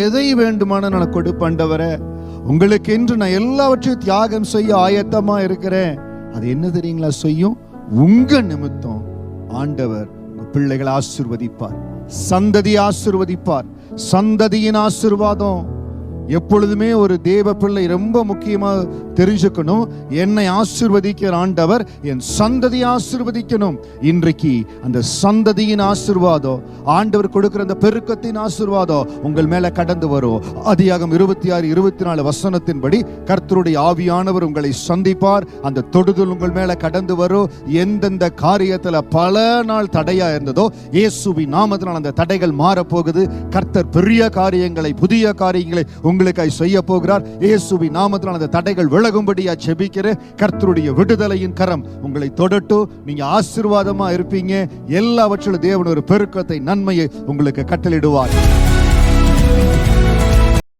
எதை வேண்டுமான நான் கொடுப்பண்டவரே, உங்களுக்கு என்று நான் எல்லாவற்றையும் தியாகம் செய்ய ஆயத்தமா இருக்கிறேன். அது என்ன தெரியுங்களா செய்யும்? உங்க நிமித்தம் ஆண்டவர் உங்க பிள்ளைகளை ஆசீர்வதிப்பார், சந்ததி ஆசீர்வதிப்பார். சந்ததியின் ஆசீர்வாதம் எப்பொழுதுமே ஒரு தேவ பிள்ளை ரொம்ப முக்கியமா தெரிஞ்சுக்கணும். என்னை ஆசீர்வதிக்கிற ஆண்டவர் என் சந்ததி ஆசீர்வதிக்கணும். இன்றைக்கு அந்த சந்ததியின் ஆசீர்வாதம், ஆண்டவர் கொடுக்கிற அந்த பெருக்கத்தின் ஆசீர்வாதம் உங்கள் மேல கடந்து வரும். ஆதியாகமம் 26-24 வசனத்தின்படி கர்த்தருடைய ஆவியானவர் உங்களை சந்திப்பார். அந்த தொடுதல் உங்கள் மேல கடந்து வரும். எந்தெந்த காரியத்துல பல நாள் தடையா இருந்ததோ இயேசுவின் நாமத்தினால் அந்த தடைகள் மாறப்போகுது. கர்த்தர் பெரிய காரியங்களை, புதிய காரியங்களை உங்களுக்காய் செய்ய போகிறார். இயேசுவின் நாமத்தினால் அந்த தடைகள் விலகும்படியா ஜெபிக்கிறேன். கர்த்தருடைய விடுதலையின் கரம் உங்களை தொடட்டும். நீங்க ஆசீர்வாதமா இருப்பீங்க. எல்லாவற்றிலும் தேவன் ஒரு பெருக்கத்தை, நன்மையை உங்களுக்கு கட்டளையிடுவார்.